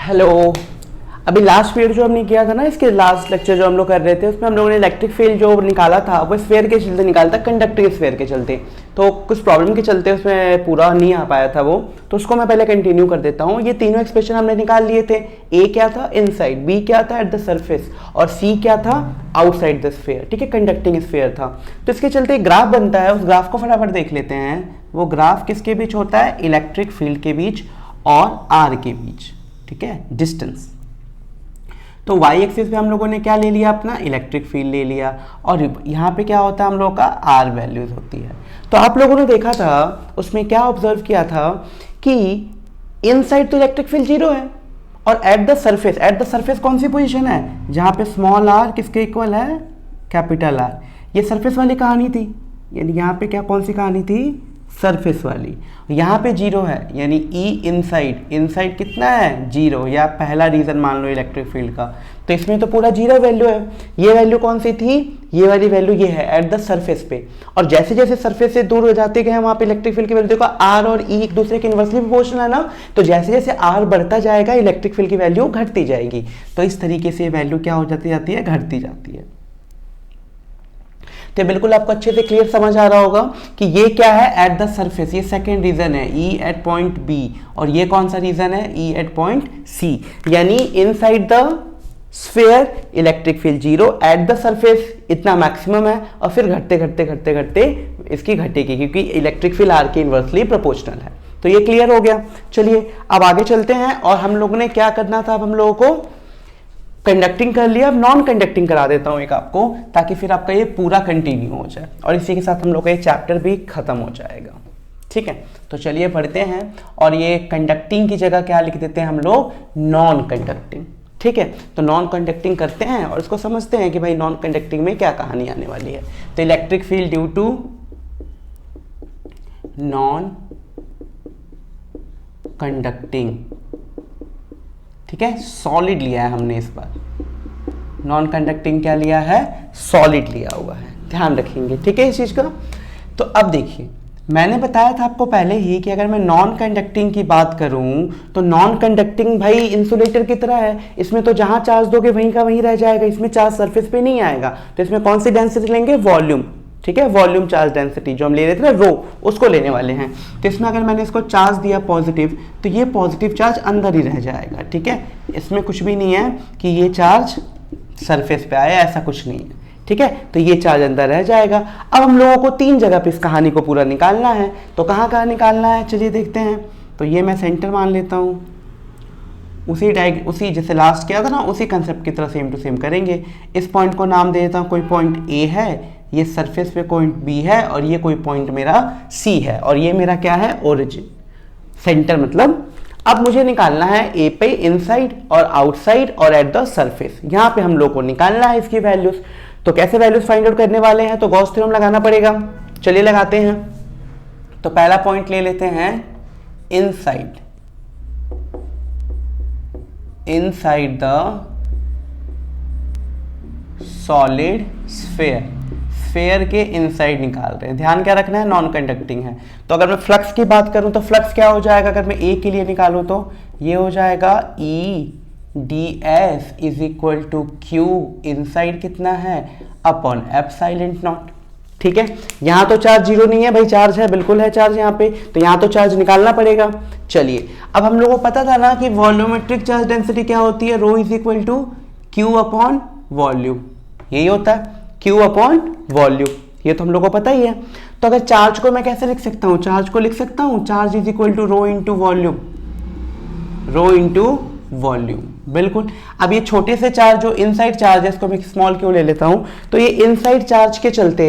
Hello. अभी last period जो हमने किया था ना, इसके लास्ट लेक्चर जो हम लोग कर रहे थे, उसमें हम लोगों ने इलेक्ट्रिक फील्ड जो निकाला था वो स्फीयर के चलते निकाला था, कंडक्टिंग स्फीयर के चलते। तो कुछ प्रॉब्लम के चलते उसमें पूरा नहीं आ पाया था वो, तो उसको मैं पहले कंटिन्यू कर देता हूँ। ये तीनों एक्सप्रेशन हमने निकाल लिए थे। ए क्या था? इनसाइड। बी क्या था? Eight the surface. और सी क्या था? Outside the sphere. ठीक है, कंडक्टिंग स्फीयर था। तो इसके चलते एक ग्राफ बनता है, उस ग्राफ को फटाफट देख लेते हैं। वो ग्राफ किसके बीच होता है? इलेक्ट्रिक फील्ड के बीच और आर के बीच। ठीक है, डिस्टेंस। तो y एक्सिस पे हम लोगों ने क्या ले लिया? अपना इलेक्ट्रिक फील्ड ले लिया। और यहाँ पे क्या होता है? हम लोगों का r वैल्यूज होती है। तो आप लोगों ने देखा था उसमें क्या ऑब्जर्व किया था कि इनसाइड तो इलेक्ट्रिक फील्ड 0 है, और एट द सरफेस कौन सी पोजीशन है? जहाँ पे स्मॉल r किसके इक्वल है? Capital R। ये सरफेस वाली कहानी थी, यानी यहाँ पे क्या कौन सी कहानी थी? सरफेस वाली। यहाँ पे 0 है, यानी E इनसाइड कितना है? 0, या पहला रीजन मान लो इलेक्ट्रिक फील्ड का। तो इसमें तो पूरा 0 वैल्यू है। ये वैल्यू कौन सी थी? ये वाली वैल्यू ये है, एट द सरफेस पे। और जैसे जैसे सरफेस से दूर हो जाते गए वहाँ पे इलेक्ट्रिक फील्ड की वैल्यू देखो, R और E एक दूसरे के इनवर्सली प्रोपोर्शनल है ना, तो जैसे जैसे R बढ़ता जाएगा इलेक्ट्रिक फील्ड की वैल्यू घटती जाएगी। तो इस तरीके से वैल्यू क्या हो जाती जाती है? घटती जाती है। तो बिल्कुल आपको अच्छे से क्लियर समझ आ रहा होगा कि ये क्या है? At the surface. ये सेकंड रीजन है, E एट पॉइंट B। और ये कौन सा रीजन है? E at point C। यानी inside the sphere electric field 0, at the surface इतना मैक्सिमम है, और फिर घटते घटते घटते घटते इसकी घटेगी, क्योंकि इलेक्ट्रिक फील्ड R के इनवर्सली प्रोपोर्शनल है। तो ये क्लियर हो गया। चलिए अब आगे चलते हैं। और हम लोगों ने क्या करना था? अब हम लोगों को कंडक्टिंग कर लिया, अब नॉन कंडक्टिंग करा देता हूं एक आपको, ताकि फिर आपका ये पूरा कंटिन्यू हो जाए, और इसी के साथ हम लोग का ये चैप्टर भी खत्म हो जाएगा। ठीक है, तो चलिए पढ़ते हैं। और ये कंडक्टिंग की जगह क्या लिख देते हैं हम लोग? Non conducting. ठीक है, तो नॉन कंडक्टिंग करते हैं और इसको समझते हैं कि भाई नॉन कंडक्टिंग में क्या कहानी आने वाली है। तो electric field due to non conducting. ठीक है, सॉलिड लिया है हमने इस बार। नॉन कंडक्टिंग क्या लिया है? सॉलिड लिया हुआ है, ध्यान रखेंगे। ठीक है इस चीज का। तो अब देखिए, मैंने बताया था आपको पहले ही कि अगर मैं नॉन कंडक्टिंग की बात करूं तो नॉन कंडक्टिंग भाई इंसुलेटर की तरह है। इसमें तो जहां चार्ज दोगे वहीं का वहीं रह जाएगा, इसमें चार्ज सरफेस पे नहीं आएगा। तो इसमें कौन सी डेंसिटी लेंगे? वॉल्यूम। ठीक है, वॉल्यूम चार्ज डेंसिटी जो हम ले रहे थे ना, रो, उसको लेने वाले हैं। तो इसमें अगर मैंने इसको चार्ज दिया पॉजिटिव, तो ये पॉजिटिव चार्ज अंदर ही रह जाएगा। ठीक है, इसमें कुछ भी नहीं है कि ये चार्ज सरफेस पे आया, ऐसा कुछ नहीं है। ठीक है, तो ये चार्ज अंदर रह जाएगा। अब हम लोगों को 3 जगह पे इस कहानी को पूरा निकालना है। तो कहाँ कहाँ निकालना है? चलिए देखते हैं। तो ये मैं सेंटर मान लेता हूँ, उसी जैसे लास्ट किया था ना, उसी कंसेप्ट की तरह सेम टू सेम करेंगे। इस पॉइंट को नाम दे देता हूँ, कोई पॉइंट ए है, ये सरफेस पे पॉइंट बी है, और ये कोई पॉइंट मेरा सी है, और ये मेरा क्या है? ओरिजिन। सेंटर मतलब अब मुझे निकालना है ए पे इनसाइड और आउटसाइड और एट द सरफेस। यहाँ पे हम लोग को निकालना है इसकी वैल्यूज। तो कैसे वैल्यूज फाइंड आउट करने वाले हैं? तो गॉस थ्योरम लगाना पड़ेगा। चलिए लगाते हैं। तो पहला पॉइंट ले लेते हैं इनसाइड द सॉलिड स्फीयर के इनसाइड निकाल रहे हैं। ध्यान क्या रखना है? नॉन कंडक्टिंग है। तो अगर मैं फ्लक्स की बात करूं तो फ्लक्स क्या हो जाएगा? अगर मैं ए के लिए निकालूं तो ये हो जाएगा EdS is equal to q inside कितना है? Upon epsilon naught. ठीक है, यहां तो चार्ज 0 नहीं है भाई, चार्ज है, बिल्कुल है चार्ज यहाँ पे, तो यहां तो चार्ज निकालना पड़ेगा। चलिए, अब हम लोगों को पता था ना कि वॉल्यूमेट्रिक चार्ज डेंसिटी क्या होती है? Rho is equal to Q upon volume. यही होता है, क्यू अपॉन वॉल्यूम। ये तो हम लोगों को पता ही है। तो अगर चार्ज को मैं कैसे लिख सकता हूं? चार्ज को लिख सकता हूं charge is equal to rho into volume. Rho into volume, बिल्कुल। अब ये छोटे से चार्ज जो इनसाइड चार्ज है, इसको मैं स्मॉल क्यों ले लेता हूं? तो ये इनसाइड चार्ज के चलते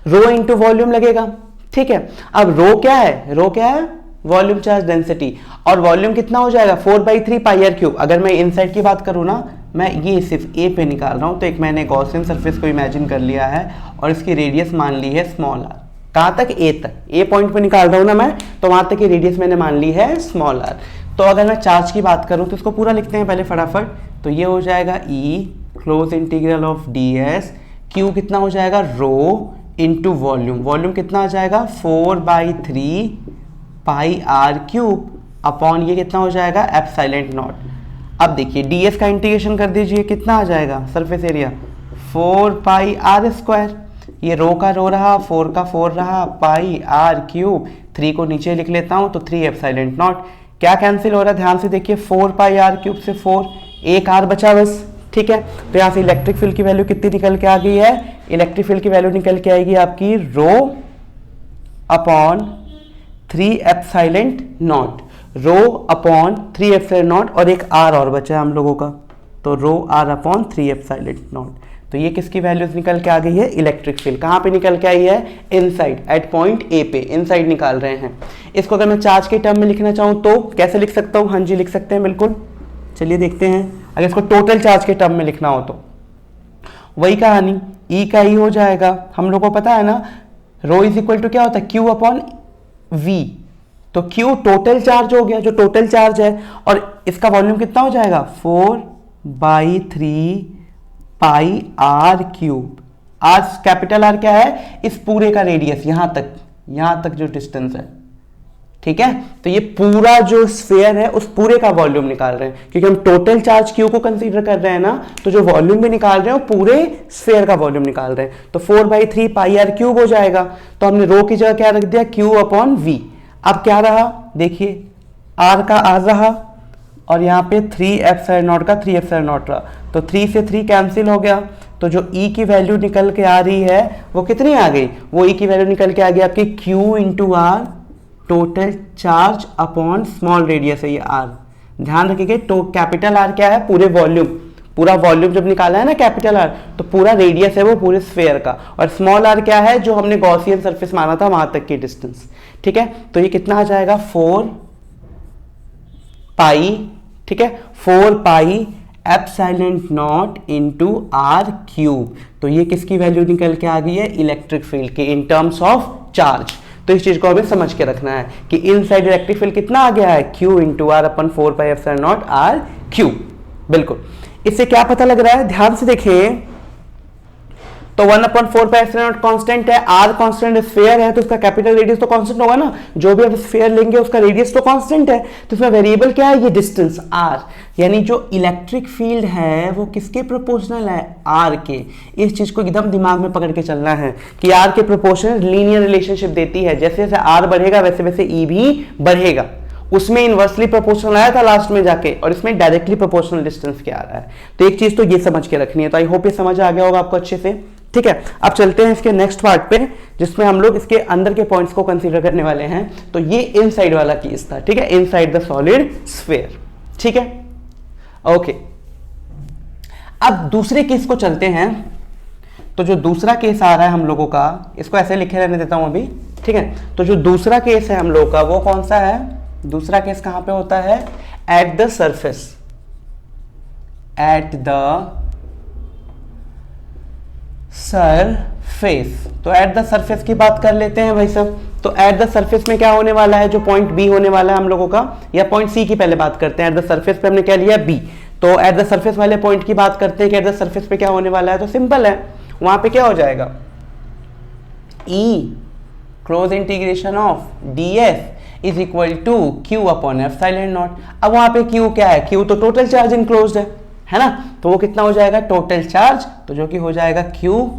रो इंटू वॉल्यूम लगेगा। ठीक है, अब रो क्या है? रो क्या है? Volume charge density. और वॉल्यूम कितना हो जाएगा? 4/3 पाई आर क्यूब। अगर मैं इनसाइड की बात करूं ना, मैं ये सिर्फ ए पे निकाल रहा हूं, तो एक मैंने गॉसियन सरफेस को इमेजिन कर लिया है और इसकी रेडियस मान ली है स्मॉल आर। कहां तक? ए तक। ए पॉइंट पे निकाल रहा हूं ना मैं, तो वहां तक की रेडियस मैंने मान ली है स्मॉल आर। तो अगर मैं चार्ज की बात करूं तो इसको पूरा लिखते हैं पहले फटाफट। तो ये हो जाएगा E close integral of ds, Q कितना हो जाएगा? रो इंटू वॉल्यूम। वॉल्यूम कितना आ जाएगा? 4/3 पाई आर क्यूब अपॉन ये कितना हो जाएगा एप्सिलॉन नॉट। अब देखिए ds का इंटीग्रेशन कर दीजिए, कितना आ जाएगा surface area 4 pi r square, ये रो का रो रहा, 4 का 4 रहा, पाई आर क्यूब, 3 को नीचे लिख लेता हूँ तो 3 एप्सिलॉन नॉट। क्या कैंसिल हो रहा है ध्यान से देखिए, 4 पाई आर क्यूब से 4, एक आर बचा बस, ठीक है। तो यहाँ से इलेक्ट्रिक फील्ड की वैल्यू कितनी निकल के आ गई है, इलेक्ट्रिक फील्ड की वैल्यू निकल के आएगी आपकी rho upon 3 epsilon not, rho upon 3 epsilon not, और एक आर और बचा है हम लोगों का, तो रो आर अपॉन 3 एप्सिलॉन नॉट। तो ये किसकी वैल्यूज निकल के आ गई है, इलेक्ट्रिक फील्ड। कहाँ पे निकल के आई है, इनसाइड, एट पॉइंट ए पे, इनसाइड निकाल रहे हैं। इसको अगर मैं चार्ज के टर्म में लिखना चाहूँ तो कैसे लिख सकता हूँ, हाँ जी लिख सकते हैं बिल्कुल, चलिए देखते हैं। अगर इसको टोटल चार्ज के टर्म में लिखना हो तो वही कहानी, ई का ई हो जाएगा, हम लोग को पता है ना रो इज इक्वल टू क्या होता है, क्यू अपॉन वी, तो क्यू टोटल चार्ज हो गया, जो टोटल चार्ज है, और इसका वॉल्यूम कितना हो जाएगा 4/3 pi r cube. R capital r क्या है, इस पूरे का रेडियस, यहां तक जो डिस्टेंस है, ठीक है। तो ये पूरा जो स्फीयर है उस पूरे का वॉल्यूम निकाल रहे हैं, क्योंकि हम टोटल चार्ज क्यू को कंसीडर कर रहे हैं ना, तो जो वॉल्यूम भी निकाल रहे हैं वो पूरे स्फीयर का वॉल्यूम निकाल रहे हैं। तो 4/3 पाई आर क्यूब हो जाएगा, तो हमने रो की जगह क्या रख दिया, क्यू अपॉन वी। अब क्या रहा देखिए, आर का आर रहा, और यहाँ पे 3 एप्सिलॉन नॉट का 3 एप्सिलॉन नॉट रहा, तो 3 से 3 कैंसिल हो गया, तो जो E की वैल्यू निकल के आ रही है वो कितनी आ गई, वो E की वैल्यू निकल के आ गई आपकी Q into r, total charge upon small radius है ये R। ध्यान रखिए तो कैपिटल R क्या है, पूरे वॉल्यूम, पूरा वॉल्यूम जब निकाला है ना कैपिटल R, तो पूरा रेडियस है वो पूरे स्फीयर का, और स्मॉल r क्या है, जो हमने गॉसियन सरफेस माना था वहां तक की डिस्टेंस, ठीक है। तो ये कितना आ जाएगा 4 पाई, ठीक है, 4 pi epsilon naught into r cube. तो ये किसकी वैल्यू निकल के आ गई है, इलेक्ट्रिक फील्ड की इन टर्म्स ऑफ चार्ज। तो इस चीज को हमें समझ के रखना है कि इनसाइड इलेक्ट्रिक फील्ड कितना आ गया है, Q into r upon 4 pi epsilon naught r cube. बिल्कुल, इससे क्या पता लग रहा है, ध्यान से देखिए, तो 1/4 पाई एप्सिलॉन नॉट कांस्टेंट है, r कांस्टेंट स्फीयर है, तो उसका कैपिटल रेडियस तो कांस्टेंट होगा ना, जो भी आप स्फीयर लेंगे उसका रेडियस तो कांस्टेंट है, तो इसमें वेरिएबल क्या है, ये डिस्टेंस r, यानी जो इलेक्ट्रिक फील्ड है वो किसके प्रोपोर्शनल है, r के। इस चीज को एकदम दिमाग में पकड़ के चलना है कि r के प्रोपोर्शनल लीनियर रिलेशनशिप देती है, जैसे जैसे r बढ़ेगा वैसे वैसे e भी बढ़ेगा। उसमें इनवर्सली प्रोपोर्शनल आया था लास्ट में जाके, और इसमें डायरेक्टली प्रोपोर्शनल डिस्टेंस क्या आ रहा है। तो एक चीज तो ये समझ के रखनी है, तो आई होप ये समझ आ गया होगा आपको अच्छे से, ठीक है। अब चलते हैं इसके नेक्स्ट पार्ट पे, जिसमें हम लोग इसके अंदर के पॉइंट्स को कंसीडर करने वाले हैं। तो ये इनसाइड वाला केस था, ठीक है, इनसाइड द सॉलिड स्फीयर, ठीक है, ओके। अब दूसरे केस को चलते हैं। तो जो दूसरा केस आ रहा है हम लोगों का, इसको ऐसे लिखे रहने देता हूं अभी, ठीक है। तो जो दूसरा केस है हम लोगों का वो कौन सा है, दूसरा केस कहां पे होता है, at the surface, eight the surface. तो एट द सरफेस की बात कर लेते हैं भाई सब। तो एट द सरफेस में क्या होने वाला है, जो पॉइंट बी होने वाला है हम लोगों का, या पॉइंट सी की पहले बात करते हैं। एट द सरफेस पे हमने क्या लिया, बी। तो एट द सरफेस वाले पॉइंट की बात करते हैं कि एट द सरफेस पे क्या होने वाला है, तो सिंपल है, वहां पे क्या हो जाएगा, E close integration of ds is equal to Q upon epsilon naught. अब वहां पे क्यू क्या है, क्यू तो टोटल चार्ज इनक्लोज्ड है ना, तो वो कितना हो जाएगा, टोटल चार्ज, तो जो कि हो जाएगा Q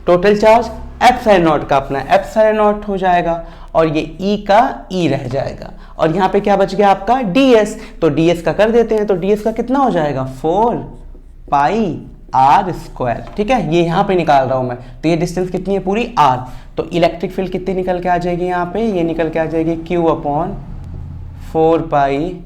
total charge epsilon not का अपना एप्सिलॉन नॉट हो जाएगा, और ये E का E रह जाएगा, और यहाँ पे क्या बच गया आपका ds। तो ds का कर देते हैं, तो ds का कितना हो जाएगा 4 पाई आर स्क्वायर, ठीक है, ये यहाँ पे निकाल रहा हूं मैं। तो ये डिस्टेंस कितनी है पूरी r, तो इलेक्ट्रिक फील्ड कितनी निकल के आ जाएगी यहाँ पे, ये निकल के आ जाएगी Q upon 4 pi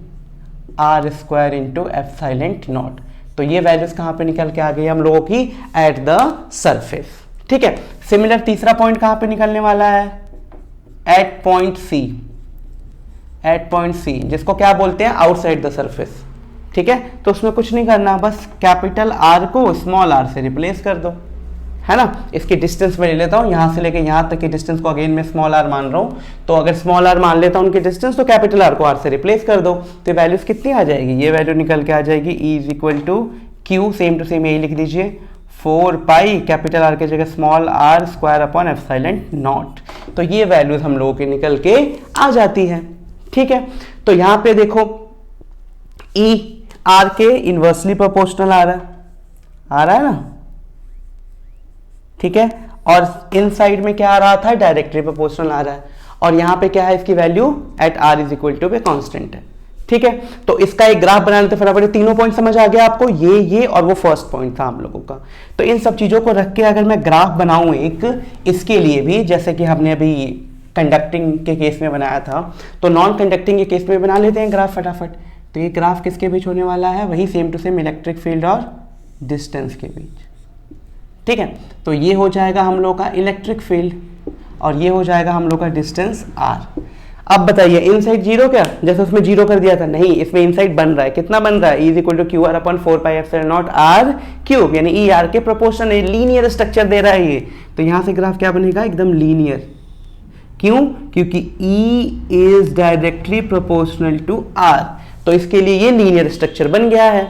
r square into epsilon naught. तो ये वैल्यूज कहाँ पे निकल के आ गई हम लोगों की, एट द सरफेस, ठीक है। सिमिलर तीसरा पॉइंट कहाँ पे निकलने वाला है, at point C, at point C, जिसको क्या बोलते हैं, आउटसाइड द सरफेस, ठीक है। तो उसमें कुछ नहीं करना, बस कैपिटल आर को स्मॉल आर से रिप्लेस कर दो, है ना। इसकी डिस्टेंस में ले लेता हूँ, यहाँ से लेके यहाँ तक की डिस्टेंस को अगेन मैं स्मॉल आर मान रहा हूँ। तो अगर स्मॉल आर मान लेता हूँ उनकी डिस्टेंस, तो कैपिटल आर को आर से रिप्लेस कर दो, तो वैल्यूज कितनी आ जाएगी, ये वैल्यू निकल के आ जाएगी E is equal to q, same to same यही लिख दीजिए, 4 पाई कैपिटल आर की जगह small r square upon epsilon naught. तो ये वैल्यूज हम लोगों के निकल के आ जाती है, ठीक है, तो यहां पे देखो ई आर के इनवर्सली प्रोपोर्शनल आ रहा है ना, ठीक है, और इन साइड में क्या आ रहा था, डायरेक्टली प्रोपोर्शनल आ रहा है, और यहां पे क्या है, इसकी value at r is equal to पे कांस्टेंट है। ठीक है, तो इसका एक ग्राफ बना लेते फटाफट। तीनों पॉइंट समझ आ गया आपको, ये और वो फर्स्ट पॉइंट था हम लोगों का। तो इन सब चीजों को रख के अगर मैं ग्राफ बनाऊं एक, इसके लिए भी जैसे कि हमने अभी कंडक्टिंग के केस में बनाया था, तो नॉन कंडक्टिंग के केस में बना लेते हैं ग्राफ फटाफट। तो ये ग्राफ किसके बीच होने वाला है, वही same to same electric field और डिस्टेंस के बीच। ठीक है, तो ये हो जाएगा हम लोग का इलेक्ट्रिक फील्ड और ये हो जाएगा हम लोग का डिस्टेंस आर। अब बताइए इनसाइड जीरो क्या, जैसे उसमें जीरो कर दिया था, नहीं, इसमें इनसाइड बन रहा है, कितना बन रहा है, is equal to q r upon 4 pi epsilon naught r cube, यानी ई आर के प्रोपोर्शनल लीनियर स्ट्रक्चर दे रहा है ये। तो यहां से ग्राफ क्या बनेगा, एकदम लीनियर। क्यों, क्योंकि E is directly proportional to R, तो इसके लिए ये लीनियर स्ट्रक्चर बन गया है।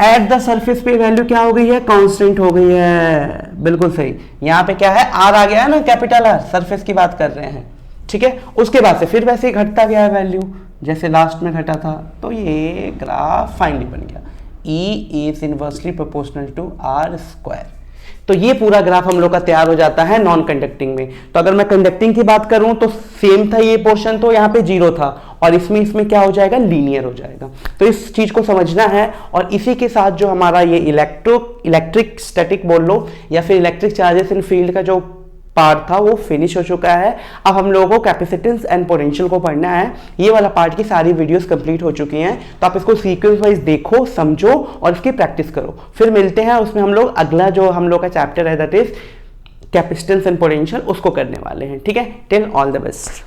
एट द सरफेस पे वैल्यू क्या हो गई है, कांस्टेंट हो गई है, बिल्कुल सही। यहां पे क्या है, R आ गया है ना, कैपिटल R, सरफेस की बात कर रहे हैं। ठीक है, उसके बाद से फिर वैसे ही घटता गया है वैल्यू, जैसे लास्ट में घटा था। तो ये ग्राफ फाइनली बन गया, E is inversely proportional to R square. तो ये पूरा ग्राफ हम लोग का तैयार हो जाता है नॉन कंडक्टिंग में। तो अगर मैं कंडक्टिंग की बात करूं तो सेम था ये पोर्शन, तो यहाँ पे जीरो था, और इसमें क्या हो जाएगा, लीनियर हो जाएगा। तो इस चीज को समझना है, और इसी के साथ जो हमारा ये इलेक्ट्रिक स्टैटिक बोल लो या फिर इलेक्ट्रिक चार्जेस इन फील्ड का जो पार्ट था वो फिनिश हो चुका है। अब हम लोगों को कैपेसिटेंस एंड पोटेंशियल को पढ़ना है। ये वाला पार्ट की सारी वीडियोस कंप्लीट हो चुकी हैं, तो आप इसको सीक्वेंस वाइज देखो, समझो और इसकी प्रैक्टिस करो। फिर मिलते हैं, उसमें हम लोग अगला जो हम लोग का चैप्टर है that is capacitance and potential, उसको करने वाले हैं। ठीक है, टिल ऑल द बेस्ट।